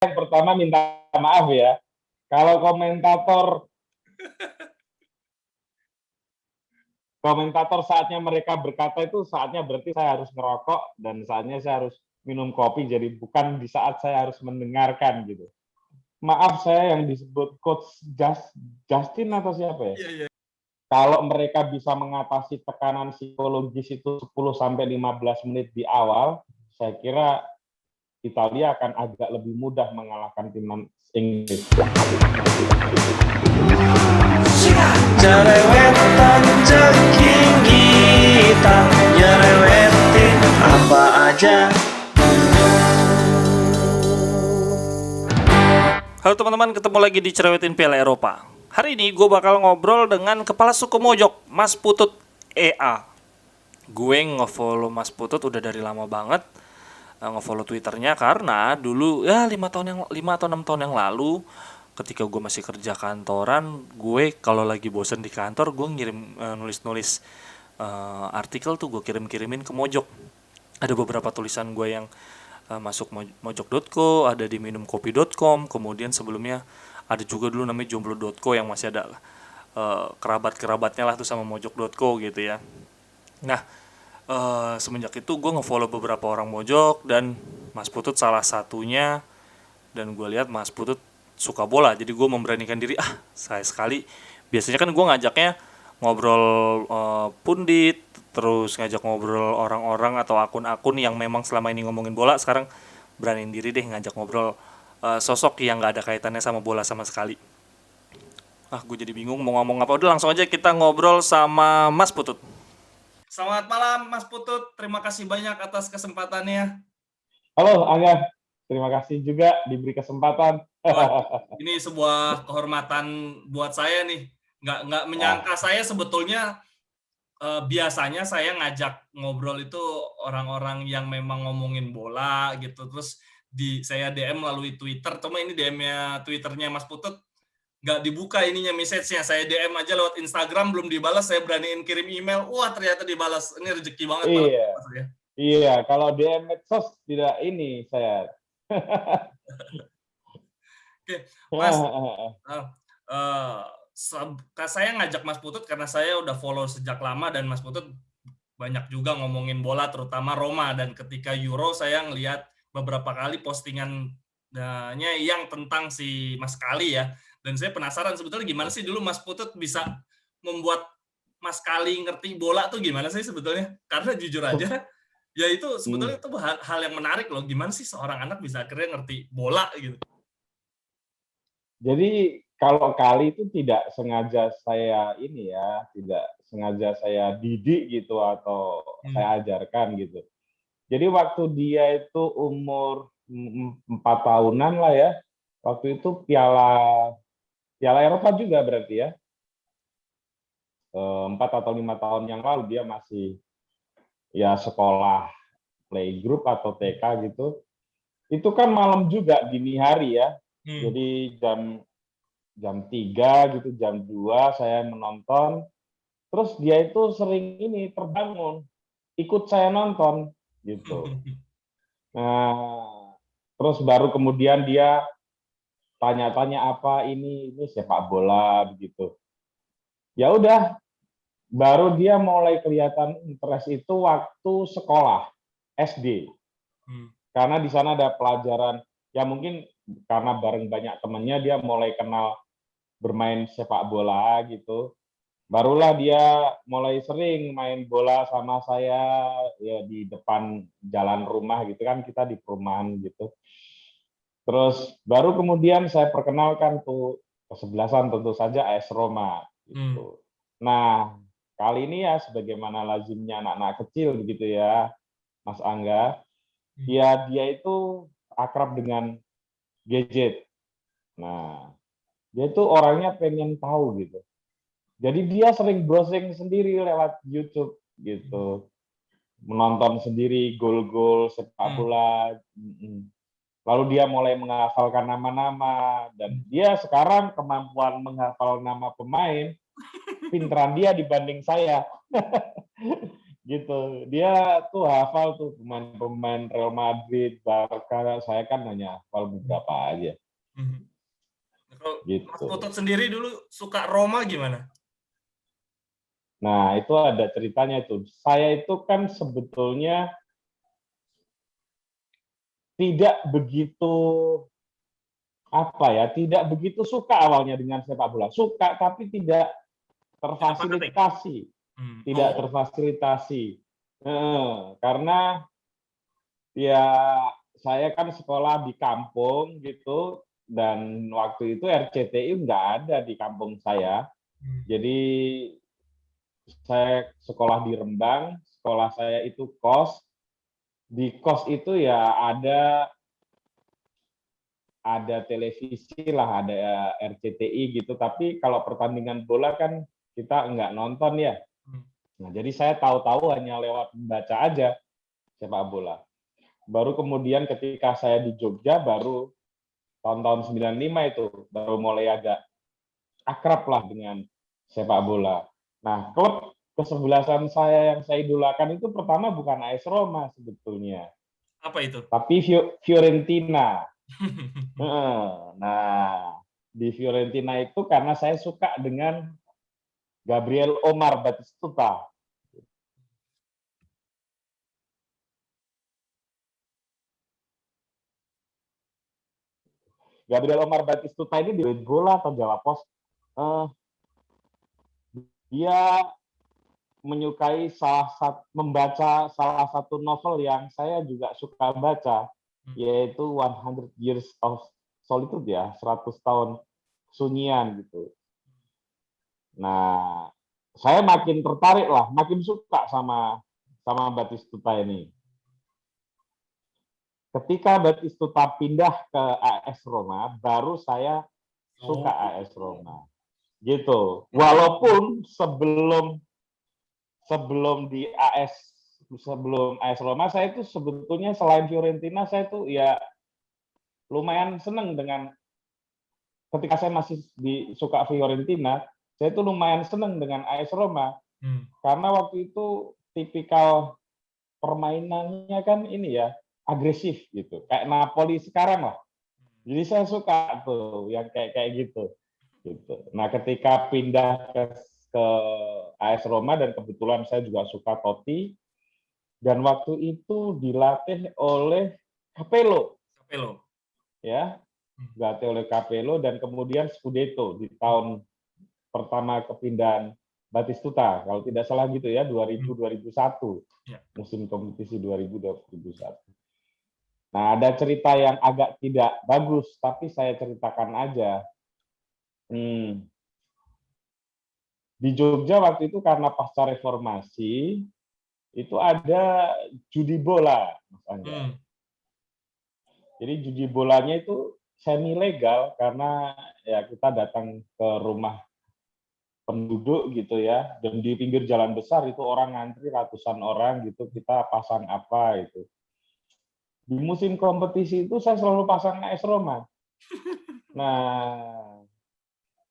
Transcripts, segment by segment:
yang pertama minta maaf ya. Kalau komentator saatnya mereka berkata itu saatnya berarti saya harus ngerokok dan saatnya saya harus minum kopi, jadi bukan di saat saya harus mendengarkan gitu. Maaf, saya yang disebut coach Justin atau siapa ya? Iya. Kalau mereka bisa mengatasi tekanan psikologis itu 10 sampai 15 menit di awal, saya kira Italia akan agak lebih mudah mengalahkan timnas Inggris. Jerewetan ceking kita, nyerewetin apa aja. Halo teman-teman, ketemu lagi di Cerewetin Piala Eropa. Hari ini gue bakal ngobrol dengan kepala suku Mojok, Mas Putut EA. Gue nge-follow Mas Putut udah dari lama banget, nge-follow Twitternya karena dulu ya 5 atau 6 tahun yang lalu ketika gue masih kerja kantoran, gue kalau lagi bosen di kantor gue ngirim nulis-nulis artikel tuh gue kirim-kirimin ke Mojok. Ada beberapa tulisan gue yang masuk mojok.co, ada di minumkopi.com, kemudian sebelumnya ada juga dulu namanya jomblo.co yang masih ada kerabat-kerabatnya lah tuh sama mojok.co gitu ya. Nah, semenjak itu gue nge-follow beberapa orang Mojok dan Mas Putut salah satunya, dan gue lihat Mas Putut suka bola, jadi gue memberanikan diri, saya sekali. Biasanya kan gue ngajaknya ngobrol pundit, terus ngajak ngobrol orang-orang atau akun-akun yang memang selama ini ngomongin bola. Sekarang beraniin diri deh ngajak ngobrol sosok yang gak ada kaitannya sama bola sama sekali. Gue jadi bingung mau ngomong apa. Udah langsung aja kita ngobrol sama Mas Putut. Selamat malam Mas Putut, terima kasih banyak atas kesempatannya. Halo Angga, terima kasih juga diberi kesempatan. Ini sebuah kehormatan buat saya nih. Nggak menyangka. Saya sebetulnya biasanya saya ngajak ngobrol itu orang-orang yang memang ngomongin bola gitu. Terus saya DM melalui Twitter. Cuma ini DM-nya Twitternya Mas Putut nggak dibuka ininya message-nya. Saya DM aja lewat Instagram, belum dibalas. Saya beraniin kirim email. Wah, ternyata dibalas. Ini rezeki banget. Iya, kalau DM medsos tidak ini saya. Oke, Mas. Saya ngajak Mas Putut karena saya udah follow sejak lama dan Mas Putut banyak juga ngomongin bola, terutama Roma, dan ketika Euro saya ngelihat beberapa kali postingannya yang tentang si Mas Kali ya, dan saya penasaran sebetulnya gimana sih dulu Mas Putut bisa membuat Mas Kali ngerti bola tuh gimana sih sebetulnya, karena jujur aja ya itu sebetulnya itu hal yang menarik loh, gimana sih seorang anak bisa akhirnya ngerti bola gitu. Jadi kalau Kali itu tidak sengaja saya tidak sengaja saya didik gitu atau saya ajarkan gitu. Jadi waktu dia itu umur 4 tahunan lah ya, waktu itu Piala Eropa juga berarti ya, 4 atau 5 tahun yang lalu dia masih ya sekolah playgroup atau TK gitu. Itu kan malam juga, dini hari ya. Jadi jam 3 gitu, jam 2 saya menonton. Terus dia itu sering terbangun, ikut saya nonton gitu. Nah, terus baru kemudian dia tanya-tanya apa ini sepak bola begitu. Ya udah, baru dia mulai kelihatan interest itu waktu sekolah SD. Karena di sana ada pelajaran, ya mungkin karena bareng banyak temannya dia mulai kenal bermain sepak bola gitu. Barulah dia mulai sering main bola sama saya ya di depan jalan rumah gitu kan, kita di perumahan gitu. Terus baru kemudian saya perkenalkan tuh kesebelasan tentu saja AS Roma gitu. Nah, kali ini ya sebagaimana lazimnya anak-anak kecil begitu ya, Mas Angga, dia itu akrab dengan gadget. Nah, dia itu orangnya pengen tahu gitu. Jadi dia sering browsing sendiri lewat YouTube gitu, menonton sendiri gol-gol sepak bola. Lalu dia mulai menghafalkan nama-nama, dan dia sekarang kemampuan menghafal nama pemain pinteran dia dibanding saya. gitu. Dia tuh hafal tuh pemain-pemain Real Madrid, Barca. Saya kan hanya hafal beberapa aja. Kalau Mas Gitu. Putut sendiri dulu suka Roma gimana? Nah, itu ada ceritanya itu. Saya itu kan sebetulnya tidak begitu tidak begitu suka awalnya dengan sepak bola. Suka tapi tidak terfasilitasi, tidak terfasilitasi. Karena ya saya kan sekolah di kampung gitu, dan waktu itu RCTI nggak ada di kampung saya. Jadi saya sekolah di Rembang, sekolah saya itu kos. Di kos itu ya ada televisi lah, ada RCTI gitu, tapi kalau pertandingan bola kan kita nggak nonton ya. Nah, jadi saya tahu-tahu hanya lewat membaca aja sepak bola. Baru kemudian ketika saya di Jogja, baru tahun-tahun 95 itu, baru mulai agak akrab lah dengan sepak bola. Nah, klub kesebelasan saya yang saya idolakan itu pertama bukan AS Roma sebetulnya. Apa itu? Tapi Fiorentina. Nah, di Fiorentina itu karena saya suka dengan Gabriel Omar Batistuta. Gabriel Omar Batistuta ini di bola atau Jawa Pos, dia menyukai membaca salah satu novel yang saya juga suka baca, yaitu 100 Years of Solitude ya, 100 tahun kesunyian gitu. Nah, saya makin tertarik lah, makin suka sama Batistuta ini. Ketika Batistuta pindah ke AS Roma, baru saya suka AS Roma. Gitu. Walaupun sebelum AS Roma, saya itu sebetulnya selain Fiorentina, saya itu ya lumayan senang dengan, ketika saya masih suka Fiorentina, saya itu lumayan senang dengan AS Roma. Karena waktu itu tipikal permainannya kan ini ya, agresif gitu, kayak Napoli sekarang lah. Jadi saya suka tuh yang kayak gitu. Nah, ketika pindah ke AS Roma, dan kebetulan saya juga suka Totti, dan waktu itu dilatih oleh Capello. Ya, dilatih oleh Capello, dan kemudian Scudetto di tahun pertama kepindahan Batistuta, kalau tidak salah gitu ya, 2000-2001, musim kompetisi 2000-2001. Nah, ada cerita yang agak tidak bagus, tapi saya ceritakan aja. Di Jogja waktu itu karena pasca reformasi, itu ada judi bola, Mas Angga. Jadi judi bolanya itu semi legal, karena ya kita datang ke rumah penduduk gitu ya, dan di pinggir jalan besar itu orang ngantri ratusan orang gitu, kita pasang apa itu. Di musim kompetisi itu saya selalu pasang AS Roma. Nah,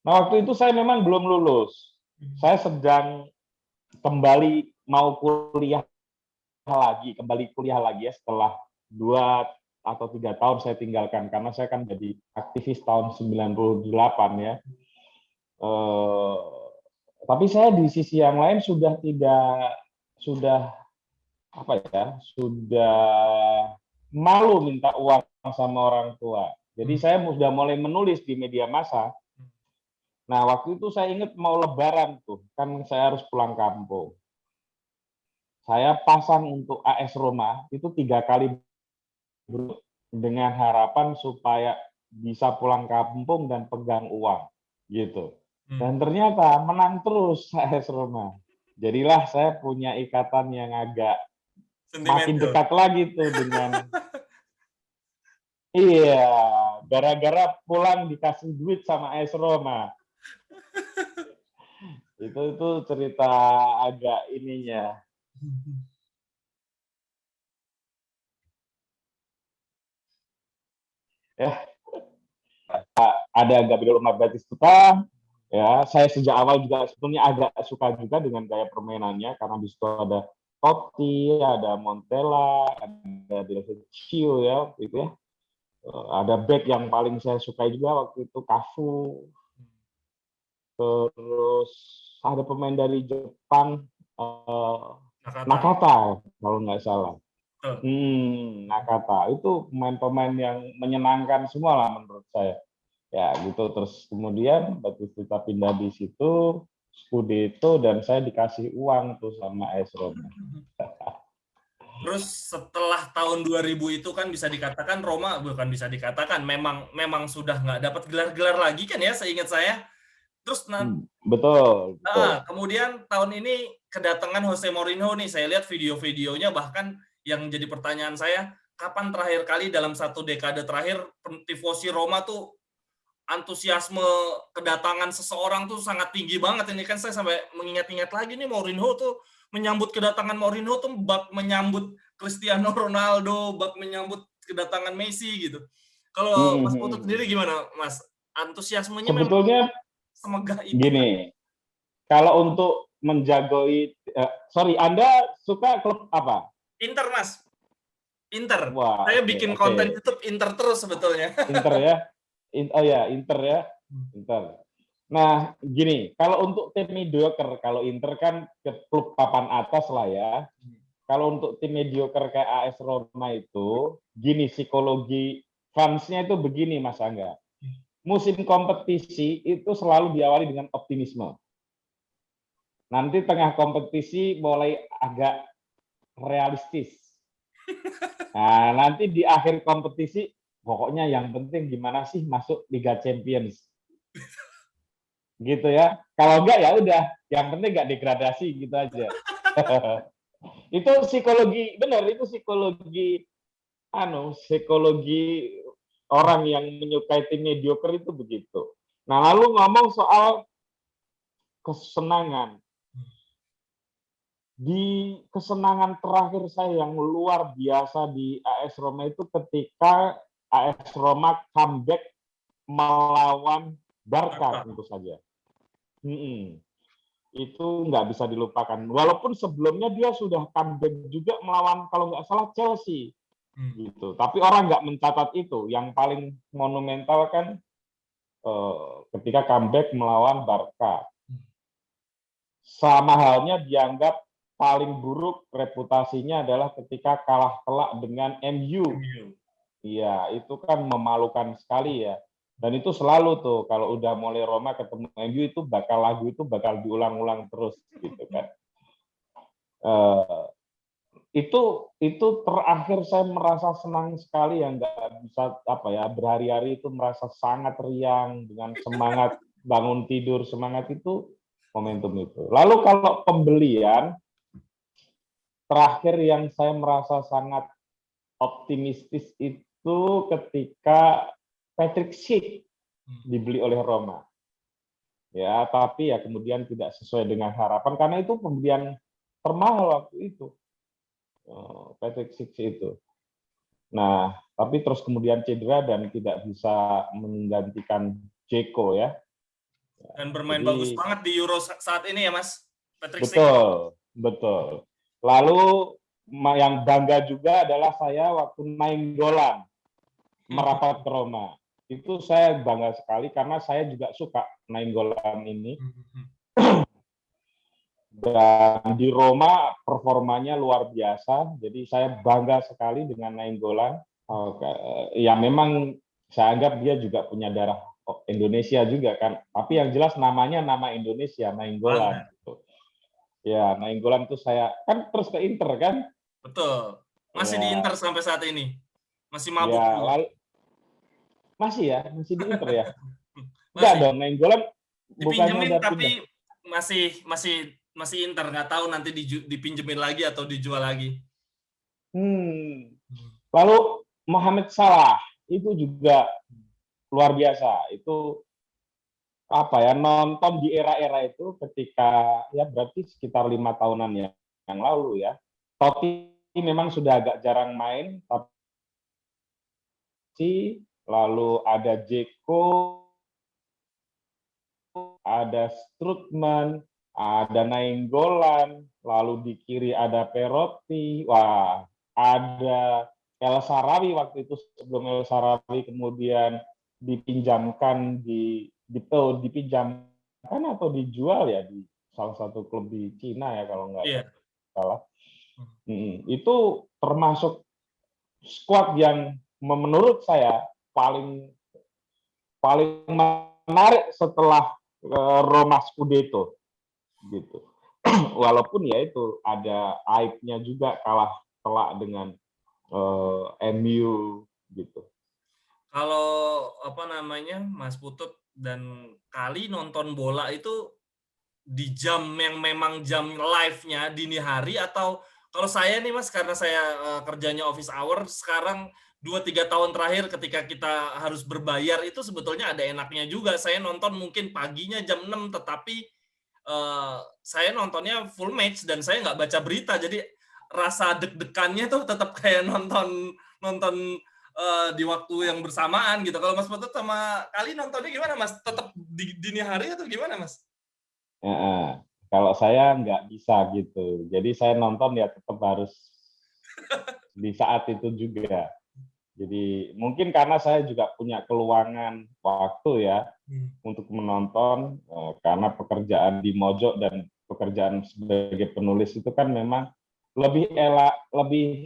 waktu itu saya memang belum lulus. Saya sedang kembali kuliah lagi ya, setelah 2 atau 3 tahun saya tinggalkan, karena saya kan jadi aktivis tahun 98 ya. Tapi saya di sisi yang lain sudah malu minta uang sama orang tua. Jadi saya sudah mulai menulis di media massa. Nah, waktu itu saya ingat mau Lebaran tuh, kan saya harus pulang kampung. Saya pasang untuk AS Roma itu 3 kali dengan harapan supaya bisa pulang kampung dan pegang uang gitu. Dan ternyata menang terus AS Roma. Jadilah saya punya ikatan yang agak makin dekat lagi tuh dengan iya, gara-gara pulang dikasih duit sama AS Roma. Itu cerita agak ininya. Ya, ada Gabriel Omar Batistuta. Ya, saya sejak awal juga sebetulnya agak suka juga dengan gaya permainannya, karena di situ ada Totti, ada Montella, ada Di Cio ya waktu itu ya. Ada back yang paling saya sukai juga waktu itu Cafu. Terus ada pemain dari Jepang, Nakata kalau nggak salah. Nakata itu pemain-pemain yang menyenangkan semua lah menurut saya. Ya gitu, terus kemudian Batistuta pindah di situ, Scudetto, dan saya dikasih uang tuh sama AS Roma. Terus setelah tahun 2000 itu kan bisa dikatakan Roma, bukan bisa dikatakan, memang sudah nggak dapat gelar-gelar lagi kan ya, seingat saya. Terus Betul. kemudian tahun ini kedatangan Jose Mourinho nih, saya lihat video-videonya, bahkan yang jadi pertanyaan saya, kapan terakhir kali dalam satu dekade terakhir tifosi Roma tuh antusiasme kedatangan seseorang tuh sangat tinggi banget. Ini kan saya sampai mengingat-ingat lagi nih, Mourinho tuh menyambut kedatangan Mourinho tuh bak menyambut Cristiano Ronaldo, bak menyambut kedatangan Messi gitu. Kalau Mas Putut sendiri gimana, Mas? Antusiasmenya memang sebetulnya semegah itu kan? gini, kalau untuk menjagoi, Anda suka klub apa? Inter, Mas. Inter. Wah, Saya bikin konten YouTube Inter terus sebetulnya. Inter ya. Oh ya, Inter ya. Inter. Nah, gini, kalau untuk tim mediocre, kalau Inter kan ke klub papan atas lah ya. Kalau untuk tim mediocre kayak AS Roma itu, gini psikologi fansnya itu begini Mas Angga. Musim kompetisi itu selalu diawali dengan optimisme. Nanti tengah kompetisi mulai agak realistis. Nah, nanti di akhir kompetisi, pokoknya yang penting gimana sih masuk Liga Champions. Gitu ya. Kalau enggak ya udah, yang penting enggak degradasi gitu aja. Itu psikologi, benar, itu psikologi psikologi orang yang menyukai tim mediocre itu begitu. Nah, lalu ngomong soal kesenangan. Di kesenangan terakhir saya yang luar biasa di AS Roma itu ketika AS Roma comeback melawan Barca tentu saja. Itu nggak bisa dilupakan. Walaupun sebelumnya dia sudah comeback juga melawan kalau nggak salah Chelsea. Gitu. Tapi orang nggak mencatat itu. Yang paling monumental kan ketika comeback melawan Barca. Sama halnya dianggap paling buruk reputasinya adalah ketika kalah telak dengan MU. Iya, itu kan memalukan sekali ya. Dan itu selalu tuh kalau udah mulai Roma ketemu MU itu lagu itu bakal diulang-ulang terus gitu kan. Itu terakhir saya merasa senang sekali ya, nggak bisa berhari-hari itu merasa sangat riang dengan semangat bangun tidur, semangat itu momentum itu. Lalu kalau pembelian terakhir yang saya merasa sangat optimistis itu ketika Patrick Schick dibeli oleh Roma. Ya, tapi ya kemudian tidak sesuai dengan harapan karena itu pembelian termahal waktu itu. Patrick Schick itu. Nah, tapi terus kemudian cedera dan tidak bisa menggantikan Dzeko ya. Dan bermain bagus banget di Euro saat ini ya, Mas. Patrick Schick. Betul. Lalu yang bangga juga adalah saya waktu Nainggolan merapat ke Roma. Itu saya bangga sekali karena saya juga suka Nainggolan ini. Dan di Roma performanya luar biasa, jadi saya bangga sekali dengan Nainggolan. Ya memang saya anggap dia juga punya darah Indonesia juga kan, tapi yang jelas namanya nama Indonesia, Nainggolan. Ya, Nainggolan itu saya kan terus ke Inter kan. Betul. Masih di Inter sampai saat ini. Masih mabuk. Ya, lalu masih di Inter ya. Enggak dong, Nainggolan dipinjemin tapi masih Inter, nggak tahu nanti dipinjemin lagi atau dijual lagi. Lalu Mohamed Salah itu juga luar biasa. Itu nonton di era-era itu ketika ya berarti sekitar 5 tahunan yang lalu ya. Totti memang sudah agak jarang main, tapi lalu ada Dzeko, ada Strootman, ada Nainggolan, lalu di kiri ada Perotti, wah ada El Shaarawy waktu itu, sebelum El Shaarawy kemudian dipinjamkan dipinjamkan atau dijual ya di salah satu klub di Cina ya kalau nggak Iya. salah. Itu termasuk skuad yang menurut saya paling menarik setelah Roma Scudetto gitu. Walaupun ya itu ada aibnya juga, kalah telak dengan MU gitu. Kalau Mas Putut dan Kali nonton bola itu di jam yang memang jam live-nya dini hari, atau kalau saya nih Mas, karena saya kerjanya office hour sekarang 2-3 tahun terakhir ketika kita harus berbayar itu sebetulnya ada enaknya juga. Saya nonton mungkin paginya jam 6, tetapi saya nontonnya full match dan saya nggak baca berita, jadi rasa deg-degannya tuh tetap kayak nonton di waktu yang bersamaan gitu. Kalau Mas Putut sama Kali nontonnya gimana Mas? Tetap di dini hari atau gimana Mas? Kalau saya nggak bisa gitu, jadi saya nonton ya tetap harus di saat itu juga. Jadi mungkin karena saya juga punya keluangan waktu ya untuk menonton, karena pekerjaan di Mojok dan pekerjaan sebagai penulis itu kan memang lebih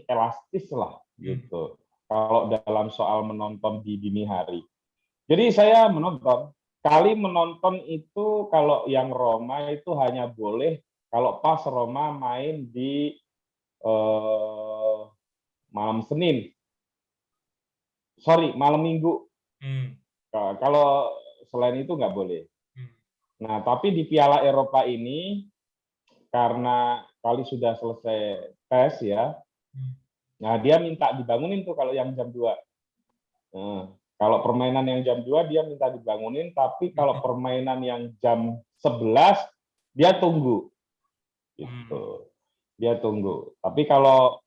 elastis lah gitu. Kalau dalam soal menonton di dini hari. Jadi saya menonton. Kali menonton itu kalau yang Roma itu hanya boleh kalau pas Roma main di malam Senin. Sorry, malam Minggu. Kalau selain itu nggak boleh. Nah, tapi di Piala Eropa ini, karena Kali sudah selesai tes ya, nah dia minta dibangunin tuh kalau yang jam 2. Kalau permainan yang jam 2 dia minta dibangunin, tapi kalau permainan yang jam 11 dia tunggu. Gitu. Dia tunggu. Tapi kalau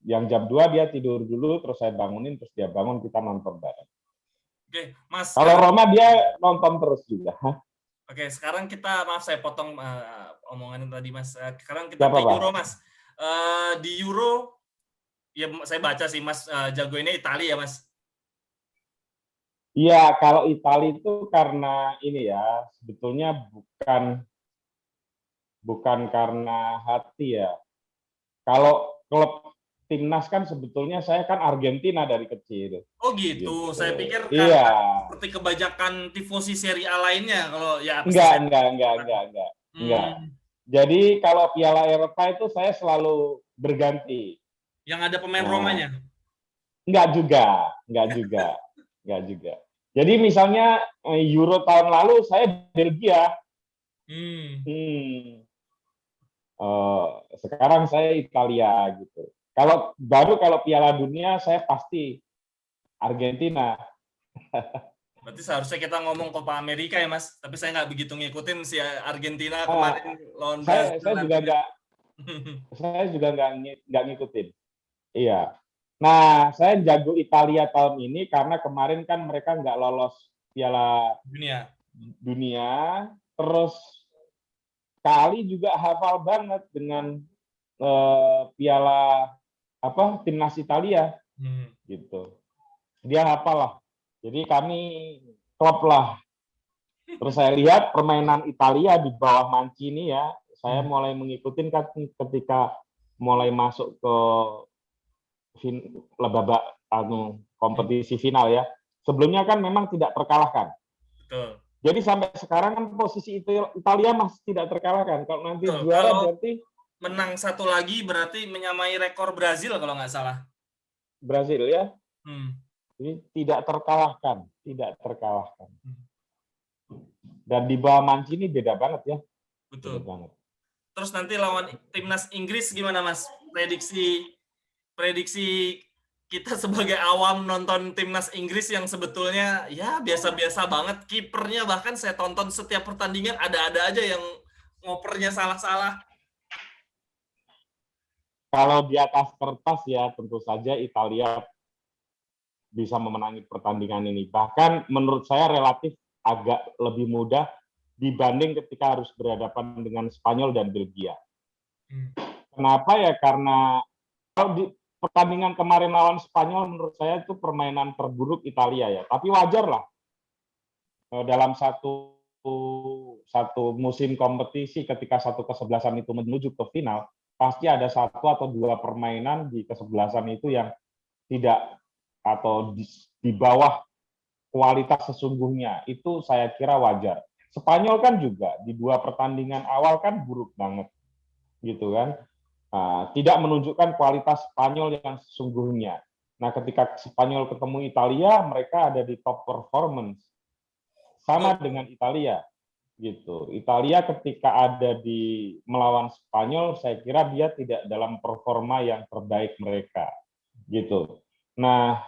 yang jam 2 dia tidur dulu, terus saya bangunin, terus dia bangun, kita nonton bareng. Oke, Mas. Kalau Roma dia nonton terus juga. Oke, sekarang kita, maaf saya potong omongan tadi Mas. Sekarang kita ke Euro Mas. Di Euro, ya saya baca sih Mas jagoinnya Italia ya Mas. Iya, kalau Italia itu karena ini ya, sebetulnya bukan karena hati ya. Kalau klub timnas kan sebetulnya saya kan Argentina dari kecil. Oh gitu. Saya pikir iya. Seperti kebanyakan tifosi Serie A lainnya kalau ya. Enggak. Jadi kalau Piala Eropa itu saya selalu berganti. Yang ada pemain Romanya? Enggak juga. Jadi misalnya Euro tahun lalu saya Belgia. Sekarang saya Italia gitu. Kalau Piala Dunia saya pasti Argentina. Berarti seharusnya kita ngomong Copa America ya Mas, tapi saya nggak begitu ngikutin si Argentina kemarin lawan Brazil. Saya juga nggak ngikutin. Iya. Nah, saya jago Italia tahun ini karena kemarin kan mereka nggak lolos Piala Dunia. Terus Kali juga hafal banget dengan Piala timnas Italia, gitu. Dia hafal lah. Jadi kami klop lah. Terus saya lihat permainan Italia di bawah Mancini ya, saya mulai mengikuti kan ketika mulai masuk ke babak kompetisi final ya. Sebelumnya kan memang tidak terkalahkan. Betul. Jadi sampai sekarang kan posisi Italia masih tidak terkalahkan. Kalau nanti juara berarti menang satu lagi berarti menyamai rekor Brazil kalau nggak salah. Brazil ya. Jadi tidak terkalahkan. Dan di bawah Mancini beda banget ya. Betul. Beda banget. Terus nanti lawan timnas Inggris gimana Mas? Prediksi kita sebagai awam nonton timnas Inggris yang sebetulnya ya biasa-biasa banget. Kipernya bahkan saya tonton setiap pertandingan ada-ada aja yang ngopernya salah-salah. Kalau di atas kertas ya tentu saja Italia bisa memenangi pertandingan ini. Bahkan menurut saya relatif agak lebih mudah dibanding ketika harus berhadapan dengan Spanyol dan Belgia. Kenapa ya? Karena kalau di pertandingan kemarin lawan Spanyol menurut saya itu permainan terburuk Italia ya. Tapi wajar lah dalam satu musim kompetisi ketika satu kesebelasan itu menuju ke final, pasti ada satu atau dua permainan di kesebelasan itu yang tidak atau di bawah kualitas sesungguhnya. Itu saya kira wajar. Spanyol kan juga di dua pertandingan awal kan buruk banget, gitu kan. Tidak menunjukkan kualitas Spanyol yang sesungguhnya. Nah, ketika Spanyol ketemu Italia, mereka ada di top performance. Sama dengan Italia, gitu. Italia ketika ada di melawan Spanyol, saya kira dia tidak dalam performa yang terbaik mereka, gitu. Nah,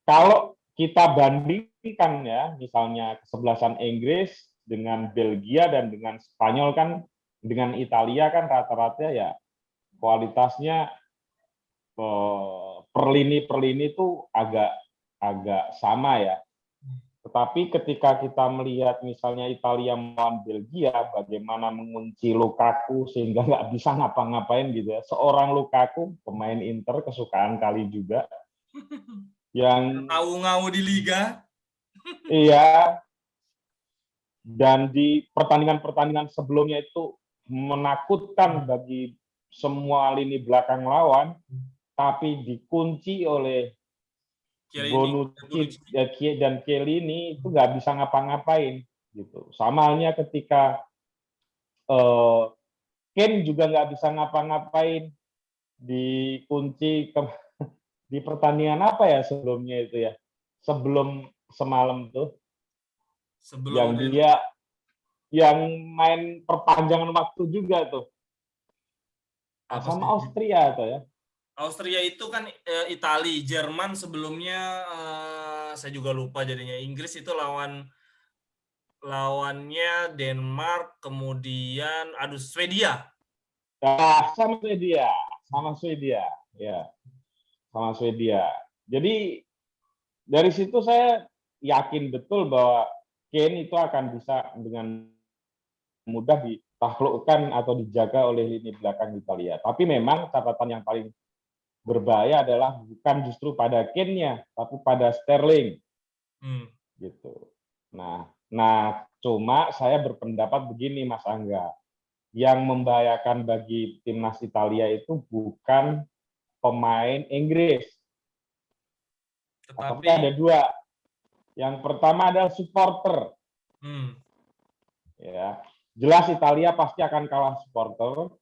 kalau kita bandingkan ya, misalnya kesebelasan Inggris dengan Belgia dan dengan Spanyol kan, dengan Italia kan rata-rata ya kualitasnya per lini itu agak sama ya. Tetapi ketika kita melihat misalnya Italia melawan Belgia, bagaimana mengunci Lukaku sehingga nggak bisa ngapa-ngapain gitu ya. Seorang Lukaku, pemain Inter kesukaan kali juga, yang ngau-ngau di liga. Iya. Dan di pertandingan-pertandingan sebelumnya itu menakutkan bagi semua lini belakang lawan, tapi dikunci oleh Bonucci dan Chiellini itu nggak bisa ngapa-ngapain gitu. Sama halnya ketika Kane juga nggak bisa ngapa-ngapain, dikunci di pertandingan apa ya sebelumnya itu ya, sebelum semalam tuh, yang dia yang main perpanjangan waktu juga tuh sama Austria tuh ya. Austria itu kan Italia, Jerman sebelumnya saya juga lupa jadinya. Inggris itu lawannya Denmark, kemudian Swedia. Sama Swedia, ya, sama Swedia. Jadi dari situ saya yakin betul bahwa Kane itu akan bisa dengan mudah ditaklukkan atau dijaga oleh lini belakang Italia. Tapi memang catatan yang paling berbahaya adalah bukan justru pada Kane-nya, tapi pada Sterling. Gitu. Nah, cuma saya berpendapat begini, Mas Angga. Yang membahayakan bagi timnas Italia itu bukan pemain Inggris. Tapi ada dua. Yang pertama adalah supporter. Ya, jelas Italia pasti akan kalah supporter.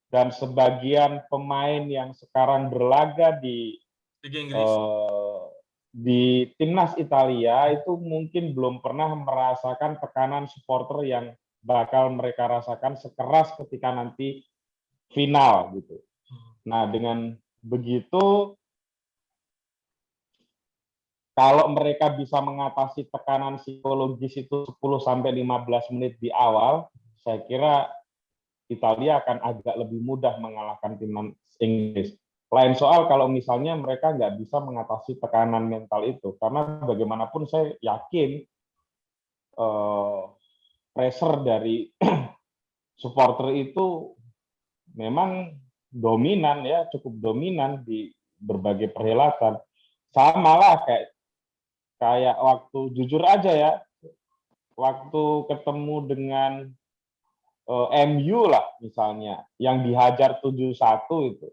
Dan sebagian pemain yang sekarang berlaga di timnas Italia itu mungkin belum pernah merasakan tekanan supporter yang bakal mereka rasakan sekeras ketika nanti final gitu. Nah, dengan begitu kalau mereka bisa mengatasi tekanan psikologis itu 10-15 menit di awal, saya kira Italia akan agak lebih mudah mengalahkan timnas Inggris. Lain soal kalau misalnya mereka nggak bisa mengatasi tekanan mental itu, karena bagaimanapun saya yakin pressure dari supporter itu memang dominan ya, cukup dominan di berbagai perhelatan. Sama lah kayak waktu, jujur aja ya, waktu ketemu dengan MU lah misalnya, yang dihajar 7-1 itu.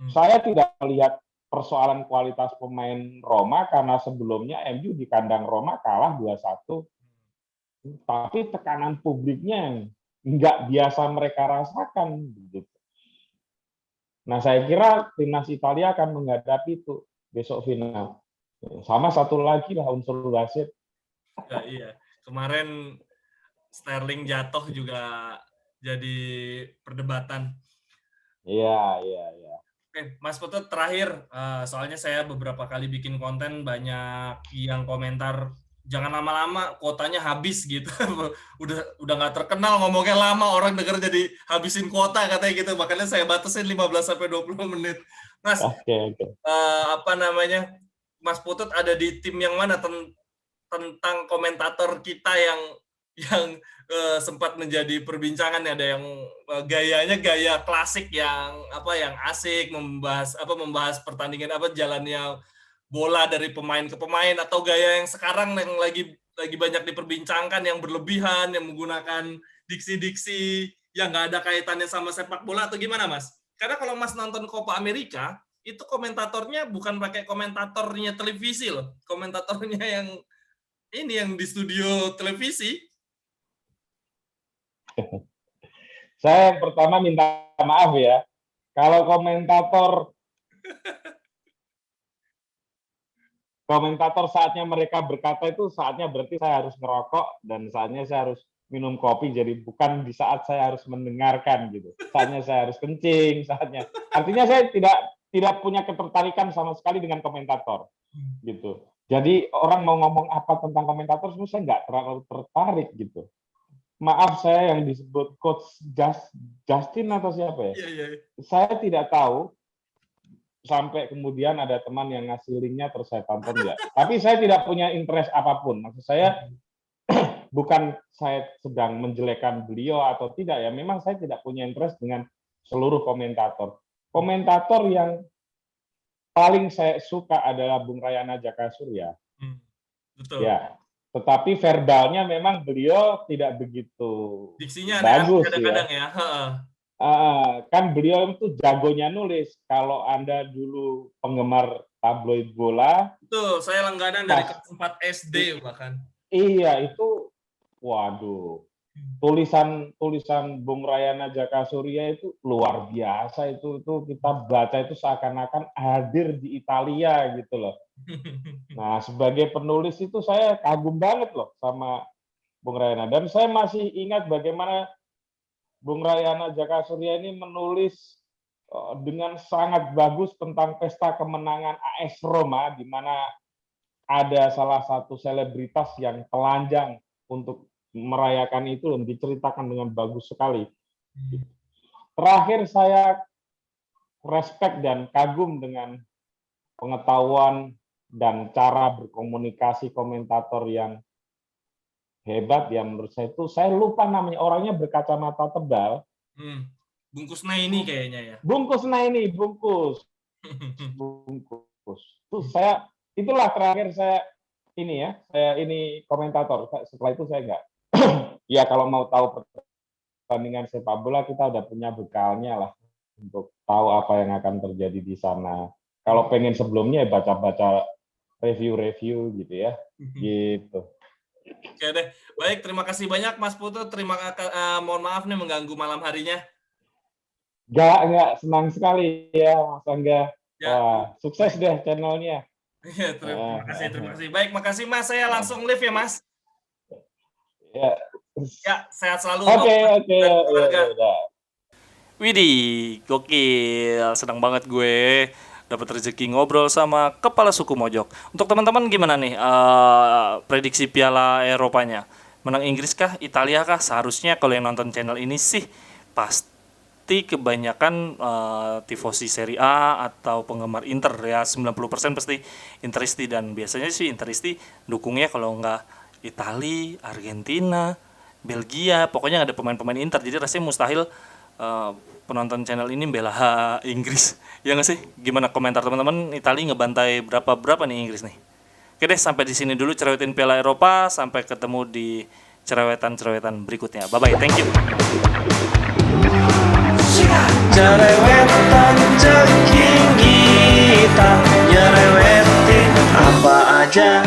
Saya tidak melihat persoalan kualitas pemain Roma karena sebelumnya MU di kandang Roma kalah 2-1. Tapi tekanan publiknya nggak biasa mereka rasakan. Gitu. Nah, saya kira timnas Italia akan menghadapi itu besok final. Sama satu lagi lah unsur wasit. Ya, iya, kemarin Sterling jatuh juga jadi perdebatan. Iya. Oke, Mas Putut terakhir, soalnya saya beberapa kali bikin konten banyak yang komentar jangan lama-lama kuotanya habis gitu. udah nggak terkenal ngomongnya lama, orang denger jadi habisin kuota katanya gitu. Makanya saya batasin 15-20 menit. Mas, Mas Putut ada di tim yang mana tentang komentator kita yang yang sempat menjadi perbincangan. Ada yang gayanya gaya klasik yang asik, membahas pertandingan jalannya bola dari pemain ke pemain, atau gaya yang sekarang yang lagi banyak diperbincangkan yang berlebihan, yang menggunakan diksi-diksi yang nggak ada kaitannya sama sepak bola, atau gimana Mas? Karena kalau Mas nonton Copa America, itu komentatornya bukan pakai komentatornya televisi loh, komentatornya yang di studio televisi. Saya yang pertama minta maaf ya, kalau komentator saatnya mereka berkata itu saatnya berarti saya harus ngerokok dan saatnya saya harus minum kopi, jadi bukan di saat saya harus mendengarkan gitu. Saatnya saya harus kencing, saatnya. Artinya saya tidak punya ketertarikan sama sekali dengan komentator gitu. Jadi orang mau ngomong apa tentang komentator sebenarnya saya nggak terlalu tertarik gitu. Maaf, saya yang disebut Coach Justin atau siapa ya? Yeah. Saya tidak tahu. Sampai kemudian ada teman yang ngasih linknya terus saya tonton ya. Tapi saya tidak punya interest apapun. Maksud saya bukan saya sedang menjelekkan beliau atau tidak ya. Memang saya tidak punya interest dengan seluruh komentator. Komentator yang paling saya suka adalah Bung Rayana Jakasurya. Betul. Ya. Tetapi verbalnya memang beliau tidak begitu diksinya bagus kadang-kadang ya. Kan beliau itu jagonya nulis. Kalau Anda dulu penggemar tabloid bola, betul, saya langganan dari kelas 4 SD bahkan. Iya, itu waduh. Tulisan Bung Rayana Jakasurya itu luar biasa, itu kita baca itu seakan-akan hadir di Italia gitu loh. Nah, sebagai penulis itu saya kagum banget loh sama Bung Rayana, dan saya masih ingat bagaimana Bung Rayana Jakasurya ini menulis dengan sangat bagus tentang pesta kemenangan AS Roma, di mana ada salah satu selebritas yang telanjang untuk merayakan itu dan diceritakan dengan bagus sekali. Terakhir saya respect dan kagum dengan pengetahuan dan cara berkomunikasi komentator yang hebat ya menurut saya itu. Saya lupa namanya, orangnya berkacamata tebal. Bungkus Naini kayaknya ya. Bungkus Naini, bungkus. Itu itulah terakhir saya ini komentator. Setelah itu saya enggak. Ya kalau mau tahu pertandingan sepak bola kita udah punya bekalnya lah untuk tahu apa yang akan terjadi di sana. Kalau pengen sebelumnya ya baca-baca review gitu ya. Gitu. Oke deh, baik, terima kasih banyak Mas Putu. Mohon maaf nih mengganggu malam harinya. Enggak, senang sekali ya Mas Angga. Ya. Wah, sukses deh channelnya. Ya, terima kasih. Baik, makasih Mas. Saya langsung live ya Mas. Ya, sehat selalu. Oke. Widih, gokil. Senang banget gue dapat rezeki ngobrol sama kepala suku Mojok. Untuk teman-teman gimana nih prediksi Piala Eropanya? Menang Inggris kah? Italia kah? Seharusnya kalau yang nonton channel ini sih pasti kebanyakan tifosi Serie A atau penggemar Inter ya, 90% pasti Interisti, dan biasanya sih Interisti dukungnya kalau nggak Italia, Argentina, Belgia, pokoknya ada pemain-pemain Inter. Jadi rasanya mustahil penonton channel ini bela Inggris, ya nggak sih? Gimana komentar teman-teman? Italia ngebantai berapa nih Inggris nih? Oke deh, sampai di sini dulu cerewetin Piala Eropa. Sampai ketemu di cerewetan berikutnya. Bye bye, thank you. Cerewetan ceking kita nyerewetin apa aja.